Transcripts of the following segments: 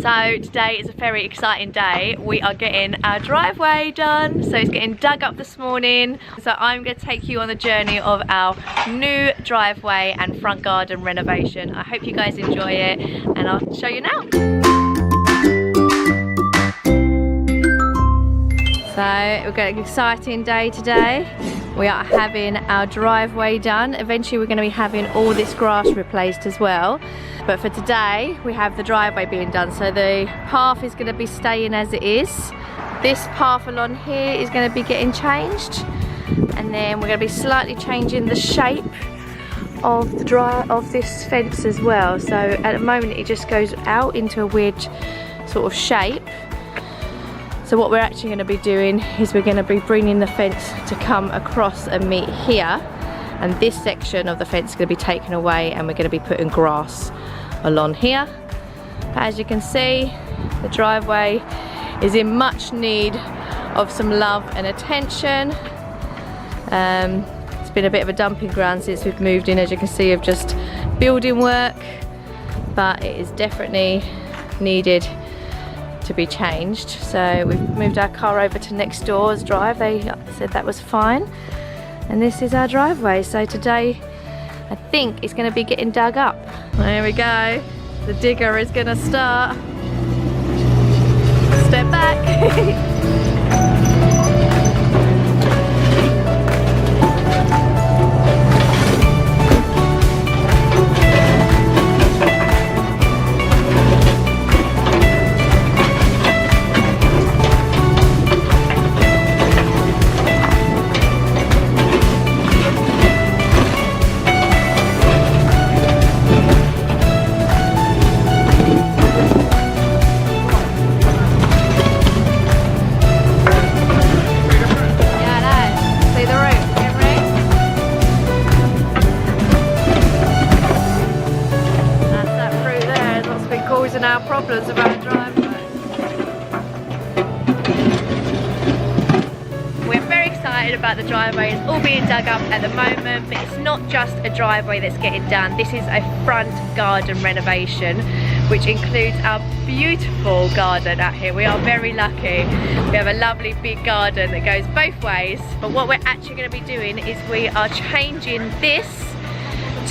So today is a very exciting day. We are getting our driveway done. So it's getting dug up this morning. So I'm going to take you on the journey of our new driveway and front garden renovation. I hope you guys enjoy it and I'll show you now. So we've got an exciting day today. We are having our driveway done. Eventually we're going to be having all this grass replaced as well. But for today, we have the driveway being done. So the path is going to be staying as it is. This path along here is going to be getting changed. And then we're going to be slightly changing the shape of this fence as well. So at the moment, it just goes out into a weird sort of shape. So what we're actually going to be doing is we're going to be bringing the fence to come across and meet here. And this section of the fence is going to be taken away and we're going to be putting grass along here. But as you can see, the driveway is in much need of some love and attention. It's been a bit of a dumping ground since we've moved in, as you can see, of just building work, but it is definitely needed to be changed. So we've moved our car over to next door's drive. They said that was fine, and this is our driveway. So today I think it's going to be getting dug up. There we go. The digger is going to start. Step back. Our problems about a driveway. We're very excited about the driveway. It's all being dug up at the moment, but it's not just a driveway that's getting done. This is a front garden renovation, which includes our beautiful garden out here. We are very lucky. We have a lovely big garden that goes both ways. But what we're actually going to be doing is we are changing this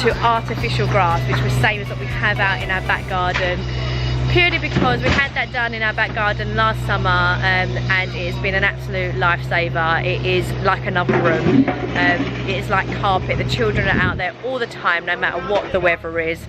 to artificial grass, which was the same as what we have out in our back garden. Purely because we had that done in our back garden last summer, and it's been an absolute lifesaver. It is like another room. It is like carpet. The children are out there all the time, no matter what the weather is.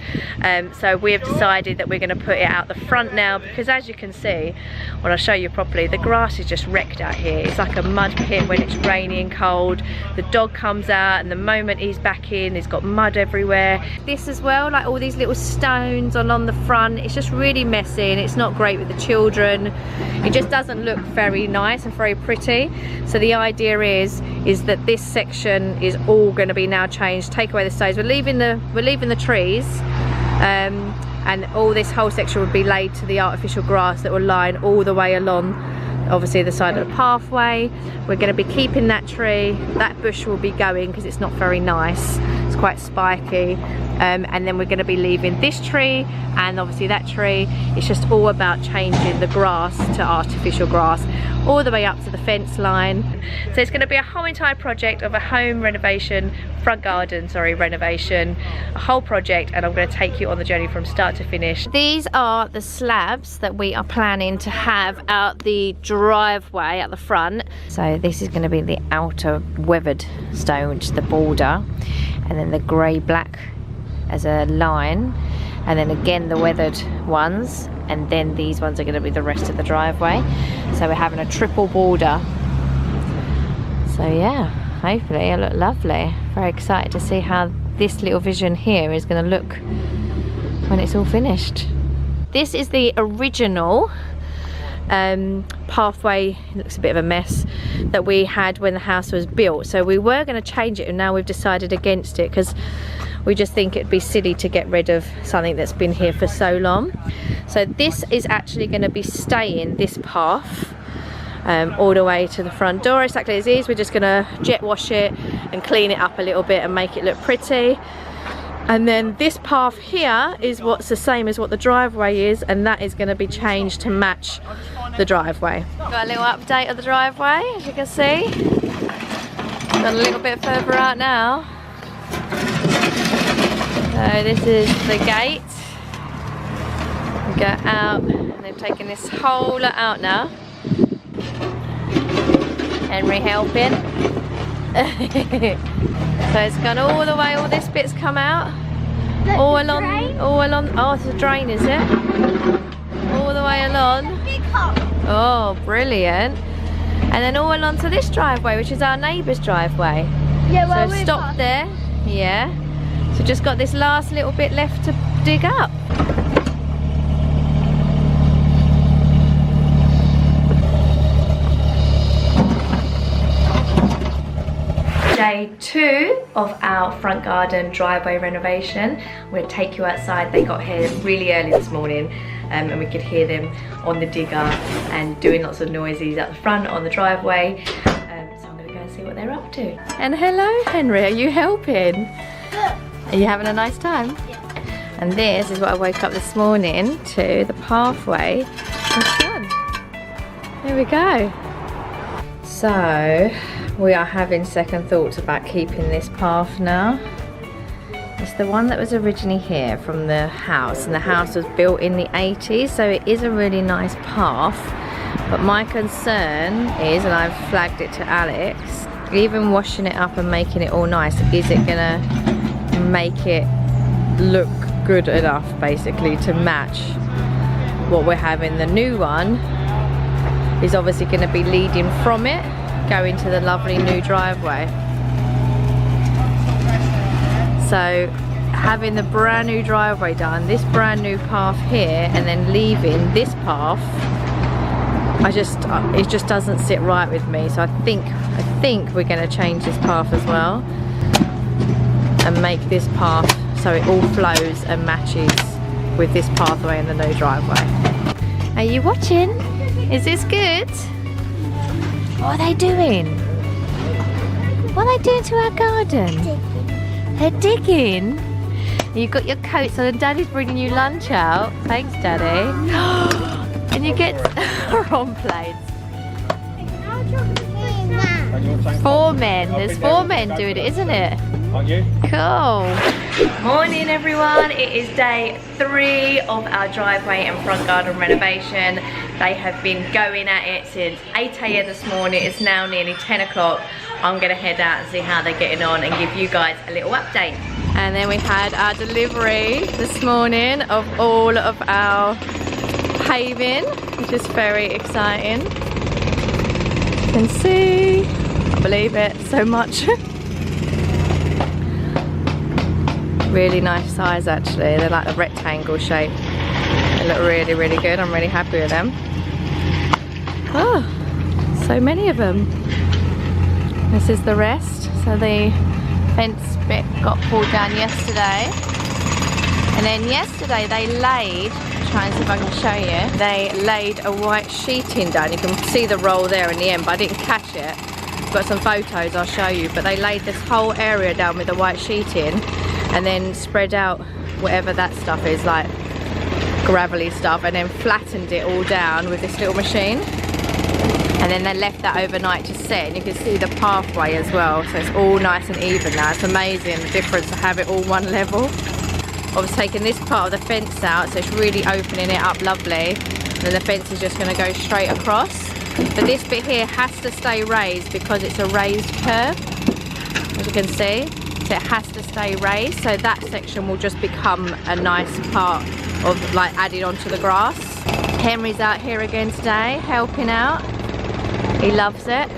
So we have decided that we're going to put it out the front now, because as you can see, when I show you properly, the grass is just wrecked out here. It's like a mud pit when it's rainy and cold. The dog comes out, and the moment he's back in, he's got mud everywhere. This as well, like all these little stones on the front, it's just really messy and it's not great with the children. It just doesn't look very nice and very pretty. So the idea is that this section is all going to be now changed. Take away the stones. We're leaving the trees, and all this whole section would be laid to the artificial grass that will line all the way along, obviously, the side of the pathway. We're going to be keeping that tree. That bush will be going because it's not very nice. It's quite spiky. And then we're going to be leaving this tree and obviously that tree. It's just all about changing the grass to artificial grass all the way up to the fence line. So it's going to be a whole entire project of a home renovation, front garden, sorry, renovation, a whole project, and I'm going to take you on the journey from start to finish. These are the slabs that we are planning to have out the driveway at the front. So this is going to be the outer weathered stone, which is the border, and then the grey-black as a line, and then again the weathered ones, and then these ones are going to be the rest of the driveway. So we're having a triple border. So yeah, hopefully it'll look lovely. Very excited to see how this little vision here is going to look when it's all finished. This is the original pathway. It looks a bit of a mess that we had when the house was built. So we were going to change it, and now we've decided against it because we just think it'd be silly to get rid of something that's been here for so long. So this is actually going to be staying this path all the way to the front door, exactly as is. We're just going to jet wash it and clean it up a little bit and make it look pretty. And then this path here is what's the same as what the driveway is, and that is going to be changed to match the driveway. Got a little update of the driveway, as you can see. Got a little bit further out now. So this is the gate. We go out, and they've taken this whole lot out now. Henry helping. So it's gone all the way, all this bit's come out. All along, oh, it's a drain, is it? All the way along. Oh, brilliant. And then all along to this driveway, which is our neighbour's driveway. Yeah, well, so stop there. Yeah. So just got this last little bit left to dig up. Day 2 of our front garden driveway renovation. I'm going to take you outside. They got here really early this morning, and we could hear them on the digger and doing lots of noises at the front on the driveway. So I'm going to go and see what they're up to. And hello Henry, are you helping? Are you having a nice time? Yeah. And this is what I woke up this morning to, the pathway in front. There we go. So we are having second thoughts about keeping this path now. It's the one that was originally here from the house, and the house was built in the 80s, so it is a really nice path. But my concern is, and I've flagged it to Alex, even washing it up and making it all nice, is it gonna make it look good enough basically to match what we're having? The new one is obviously going to be leading from it, going to the lovely new driveway. So having the brand new driveway done, this brand new path here, and then leaving this path, it just doesn't sit right with me. So I think we're going to change this path as well and make this path so it all flows and matches with this pathway and the new driveway. Are you watching? Is this good? What are they doing? What are they doing to our garden? They're digging. You've got your coats on and Daddy's bringing you lunch out. Thanks, Daddy. And you get on plates. 4 men. There's 4 men doing it, isn't it? Aren't you? Cool. Morning everyone. It is day 3 of our driveway and front garden renovation. They have been going at it since 8 AM this morning. It's now nearly 10 o'clock. I'm going to head out and see how they're getting on and give you guys a little update. And then we had our delivery this morning of all of our paving, which is very exciting. You can see, I believe it so much. Really nice size actually. They're like a rectangle shape. They look really, really good. I'm really happy with them. Oh, so many of them. This is the rest. So the fence bit got pulled down yesterday. And then yesterday they laid, try and see if I can show you, they laid a white sheeting down. You can see the roll there in the end, but I didn't catch it. I've got some photos I'll show you. But they laid this whole area down with the white sheeting and then spread out whatever that stuff is, like gravelly stuff, and then flattened it all down with this little machine. And then they left that overnight to set, and you can see the pathway as well, so it's all nice and even now. It's amazing the difference to have it all one level. I was taking this part of the fence out, so it's really opening it up lovely, and then the fence is just going to go straight across. But this bit here has to stay raised because it's a raised curb, as you can see. So it has to stay raised, so that section will just become a nice part of like added onto the grass. Henry's out here again today helping out. He loves it.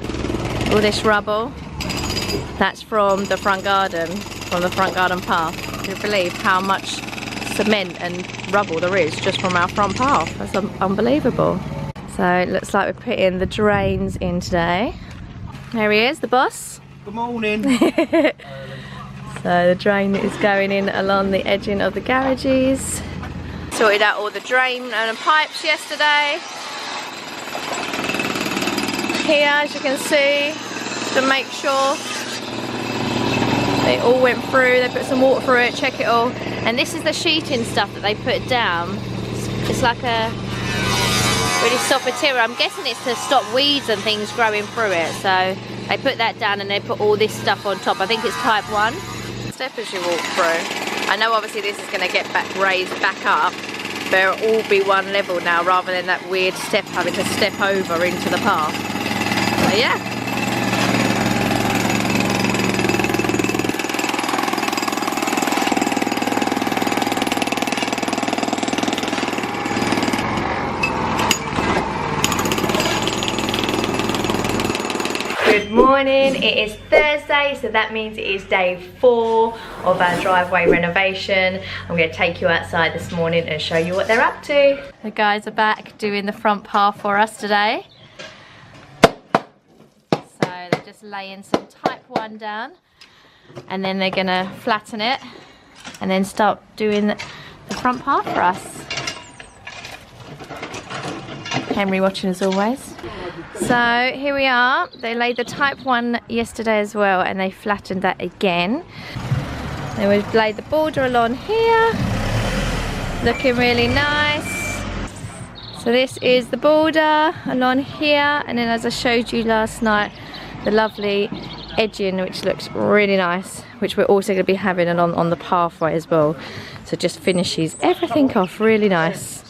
All this rubble, that's from the front garden, from the front garden path. Can you believe how much cement and rubble there is just from our front path? That's unbelievable. So it looks like we're putting the drains in today. There he is, the boss. Good morning. So the drain is going in along the edging of the garages. Sorted out all the drain and the pipes yesterday. Here, as you can see, to make sure They all went through, they put some water through it, check it all. And this is the sheeting stuff that they put down. It's like a really soft material. I'm guessing it's to stop weeds and things growing through it. So they put that down and they put all this stuff on top. I think it's type 1. Step as you walk through. I know obviously this is going to get raised back up, but it'll all be one level now rather than that weird step having to step over into the path. So yeah. Good morning, it is Thursday, so that means it is day 4 of our driveway renovation. I'm going to take you outside this morning and show you what they're up to. The guys are back doing the front path for us today. So they're just laying some type 1 down and then they're going to flatten it and then start doing the front path for us. Henry watching as always. So here we are. They laid the type 1 yesterday as well and they flattened that again. Then we've laid the border along here. Looking really nice. So this is the border along here, and then as I showed you last night, the lovely edging which looks really nice, which we're also going to be having along on the pathway as well. So just finishes everything off really nice.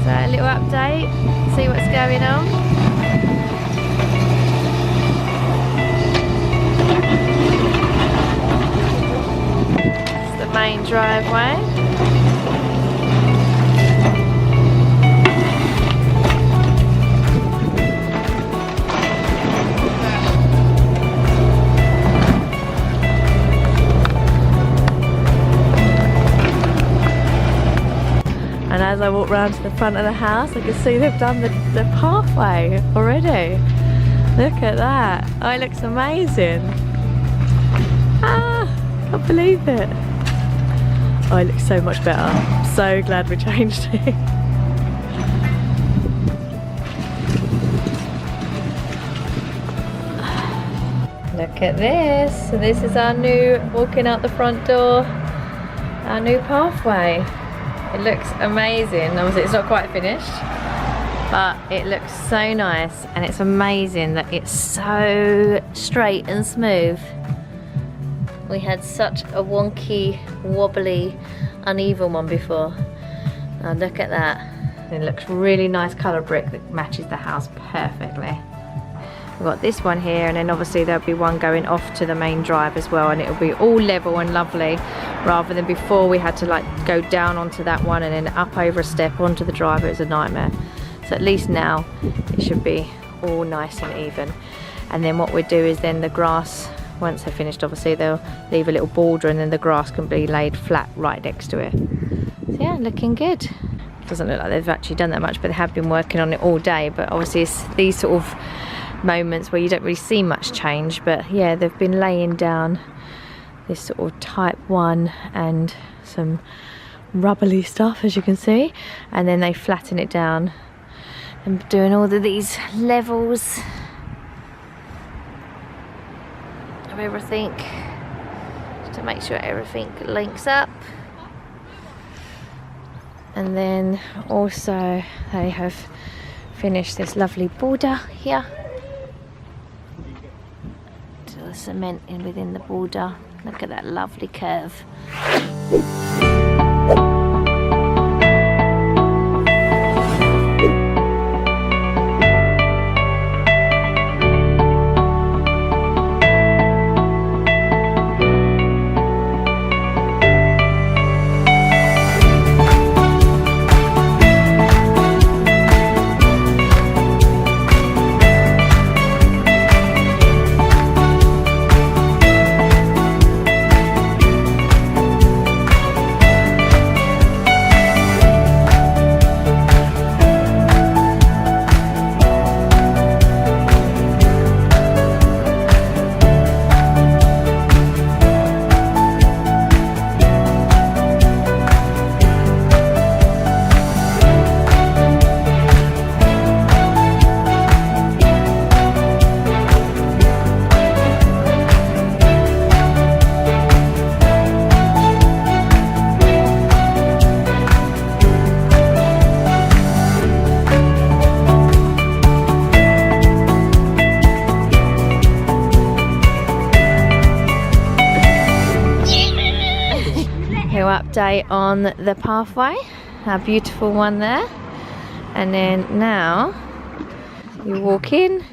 So a little update, see what's going on. It's the main driveway. And as I walk round to the front of the house, I can see they've done the pathway already. Look at that. Oh, it looks amazing. Ah, can't believe it. Oh, it looks so much better. I'm so glad we changed it. Look at this. So this is our new, walking out the front door, our new pathway. It looks amazing. Obviously it's not quite finished, but it looks so nice, and it's amazing that it's so straight and smooth. We had such a wonky, wobbly, uneven one before. Now look at that. It looks really nice colour brick that matches the house perfectly. We've got this one here, and then obviously there'll be one going off to the main drive as well, and it'll be all level and lovely, rather than before we had to like go down onto that one and then up over a step onto the drive. It was a nightmare. So at least now it should be all nice and even. And then what we'll do is then the grass, once they're finished obviously they'll leave a little border, and then the grass can be laid flat right next to it. So yeah, looking good. Doesn't look like they've actually done that much, but they have been working on it all day. But obviously it's these sort of moments where you don't really see much change, but yeah, they've been laying down this sort of type 1 and some rubbly stuff, as you can see, and then they flatten it down and doing all of these levels of everything just to make sure everything links up. And then also they have finished this lovely border here. Cement in within the border. Look at that lovely curve. update on the pathway, our beautiful one there. And then now you walk in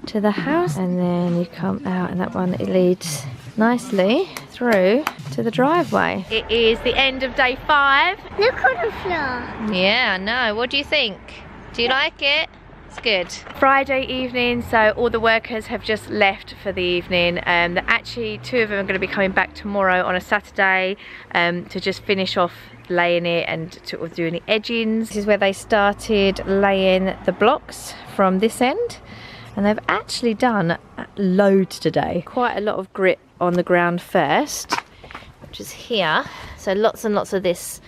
to the house and then you come out, and that one, it leads nicely through to the driveway. It is the end of day 5. Look at the floor. Yeah, I know. What do you think? Do you like it? It's good. Friday evening, so all the workers have just left for the evening. Actually, 2 of them are going to be coming back tomorrow on a Saturday to just finish off laying it and to do any edgings. This is where they started laying the blocks from this end, and they've actually done loads today. Quite a lot of grit on the ground first, which is here. So lots and lots of this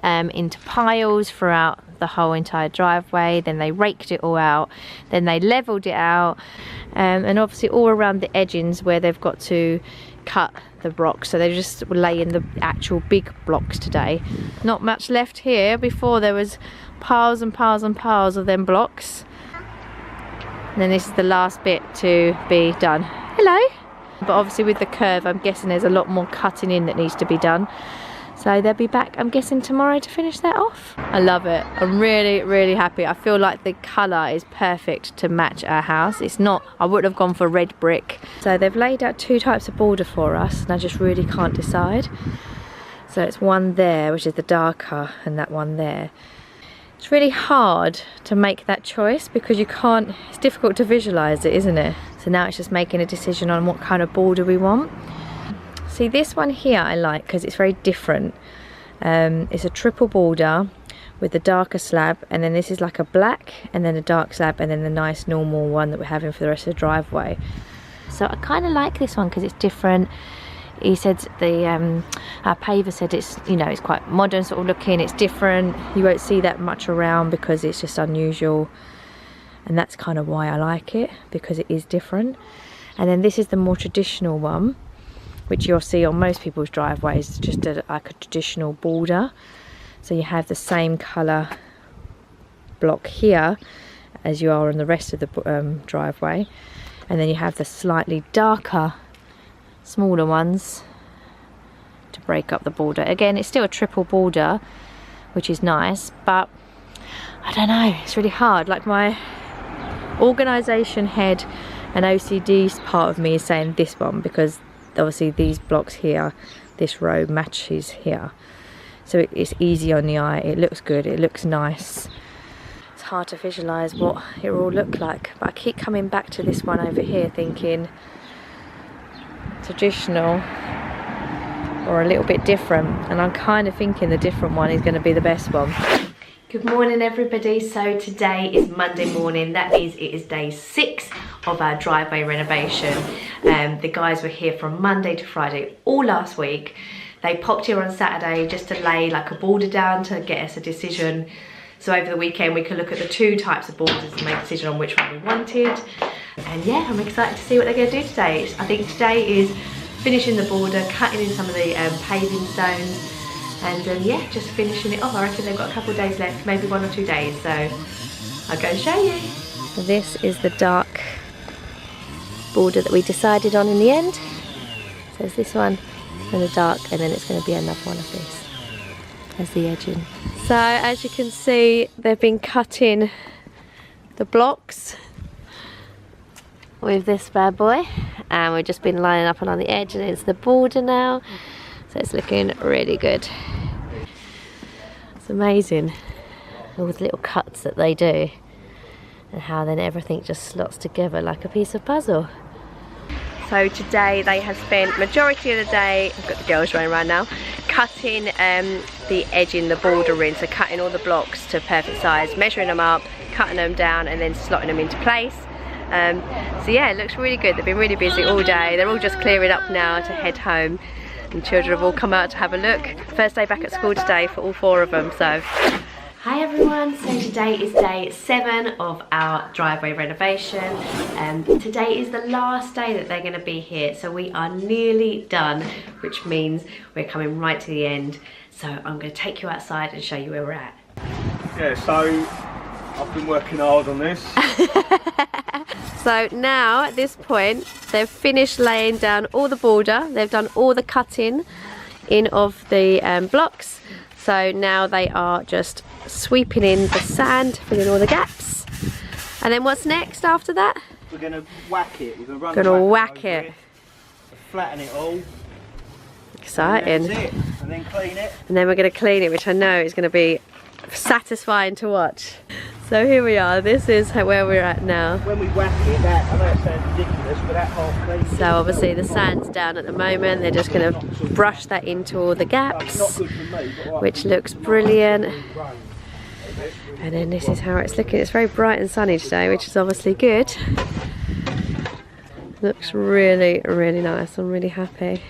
into piles throughout the whole entire driveway. Then they raked it all out, then they leveled it out, and obviously all around the edgings where they've got to cut the blocks. So they're just laying the actual big blocks today. Not much left here. Before there was piles and piles and piles of them blocks, and then this is the last bit to be done. Hello. But obviously with the curve, I'm guessing there's a lot more cutting in that needs to be done. So they'll be back, I'm guessing, tomorrow to finish that off. I love it. I'm really, really happy. I feel like the colour is perfect to match our house. It's not, I would have gone for red brick. So they've laid out 2 types of border for us, and I just really can't decide. So it's one there, which is the darker, and that one there. It's really hard to make that choice because you can't, it's difficult to visualise it, isn't it? So now it's just making a decision on what kind of border we want. See, this one here I like because it's very different. It's a triple border with the darker slab, and then this is like a black and then a dark slab, and then the nice normal one that we're having for the rest of the driveway. So I kind of like this one because it's different. He said our paver said it's, you know, it's quite modern sort of looking. It's different. You won't see that much around because it's just unusual, and that's kind of why I like it, because it is different. And then this is the more traditional one, which you'll see on most people's driveways, just like a traditional border. So you have the same colour block here as you are on the rest of the driveway, and then you have the slightly darker, smaller ones to break up the border. Again, it's still a triple border, which is nice, but I don't know, it's really hard. Like, my organisation head and OCD part of me is saying this one, because obviously these blocks here, this row matches here, so it's easy on the eye, it looks good, it looks nice. It's hard to visualise what it will all look like, but I keep coming back to this one over here thinking traditional or a little bit different, and I'm kind of thinking the different one is going to be the best one. Good morning everybody. So today is Monday morning. That means it is day 6 of our driveway renovation. The guys were here from Monday to Friday all last week. They popped here on Saturday just to lay like a border down to get us a decision. So over the weekend we could look at the 2 types of borders and make a decision on which one we wanted. And yeah, I'm excited to see what they're going to do today. I think today is finishing the border, cutting in some of the paving stones, and yeah, just finishing it off. I reckon they've got a couple of days left, maybe 1 or 2 days, so I'll go and show you. So this is the dark border that we decided on in the end. So there's this one and the dark, and then it's going to be another one of these as the edging. So as you can see, they've been cutting the blocks with this bad boy, and we've just been lining up along the edge, and it's the border now. So it's looking really good. It's amazing, all the little cuts that they do, and how then everything just slots together like a piece of puzzle. So today they have spent majority of the day, I've got the girls running around now, cutting the edging, the border in, so cutting all the blocks to perfect size, measuring them up, cutting them down, and then slotting them into place. So yeah, it looks really good. They've been really busy all day. They're all just clearing up now to head home, and children have all come out to have a look. First day back at school today for all 4 of them. So hi everyone, so today is day 7 of our driveway renovation. Today is the last day that they're going to be here, so we are nearly done, which means we're coming right to the end. So I'm going to take you outside and show you where we're at. Yeah, so I've been working hard on this. So now at this point they've finished laying down all the border, they've done all the cutting in of the blocks. So now they are just sweeping in the sand, filling all the gaps. And then what's next after that? We're going to whack it. We're going to run Gonna whack it. Here, flatten it all. Exciting. And, that's it. And then clean it. And then we're going to clean it, which I know is going to be satisfying to watch. So here we are. This is where we're at now. When we whack it, I know it sounds ridiculous, but that half clean. So obviously the sand's down at the moment. They're just going to brush that into all the gaps, which looks brilliant. And then this is how it's looking. It's very bright and sunny today, which is obviously good. Looks really, really nice. I'm really happy.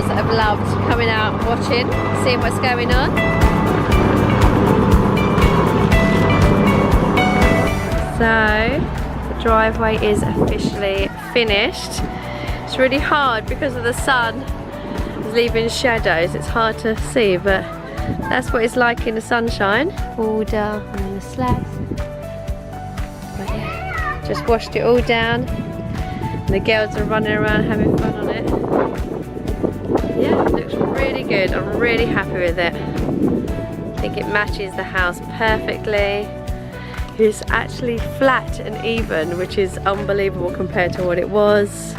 I've loved coming out and watching, seeing what's going on. So the driveway is officially finished. It's really hard because of the sun is leaving shadows. It's hard to see, but that's what it's like in the sunshine. Order on the slabs. But yeah, just washed it all down. And the girls are running around having fun on it. Yeah, it looks really good. I'm really happy with it. I think it matches the house perfectly. It's actually flat and even, which is unbelievable compared to what it was.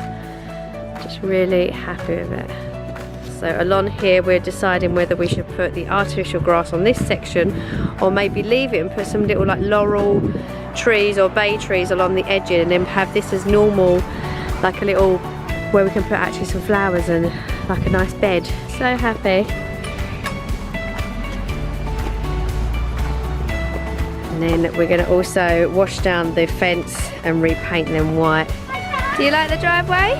Just really happy with it. So along here we're deciding whether we should put the artificial grass on this section or maybe leave it and put some little like laurel trees or bay trees along the edges and then have this as normal, like a little where we can put actually some flowers and like a nice bed. So happy. And then we're going to also wash down the fence and repaint them white. Do you like the driveway?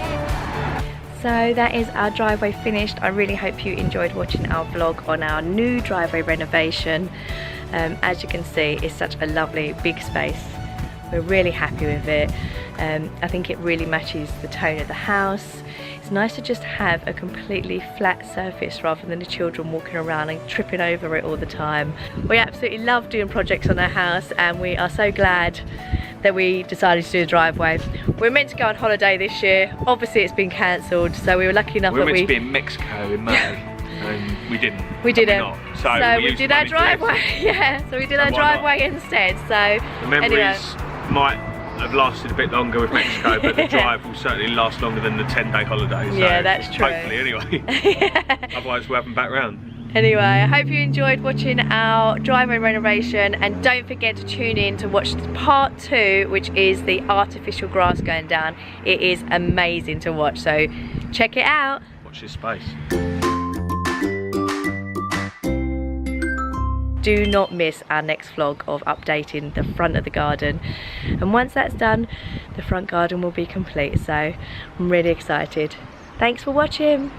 So that is our driveway finished. I really hope you enjoyed watching our vlog on our new driveway renovation. As you can see, it's such a lovely big space. We're really happy with it. I think it really matches the tone of the house. It's nice to just have a completely flat surface rather than the children walking around and tripping over it all the time. We absolutely love doing projects on our house and we are so glad that we decided to do the driveway. We were meant to go on holiday this year. Obviously it's been cancelled, so we were lucky enough that we... were meant to be in Mexico in May and we didn't. We didn't. So we did our driveway. Yeah, so we did our driveway instead. So the memories might have lasted a bit longer with Mexico, but the drive will certainly last longer than the 10-day holiday. So yeah, that's true. Hopefully, anyway. Yeah. Otherwise, we'll have them back round. Anyway, I hope you enjoyed watching our driveway renovation, and don't forget to tune in to watch part 2, which is the artificial grass going down. It is amazing to watch, so check it out. Watch this space. Do not miss our next vlog of updating the front of the garden, and once that's done the front garden will be complete, so I'm really excited. Thanks for watching.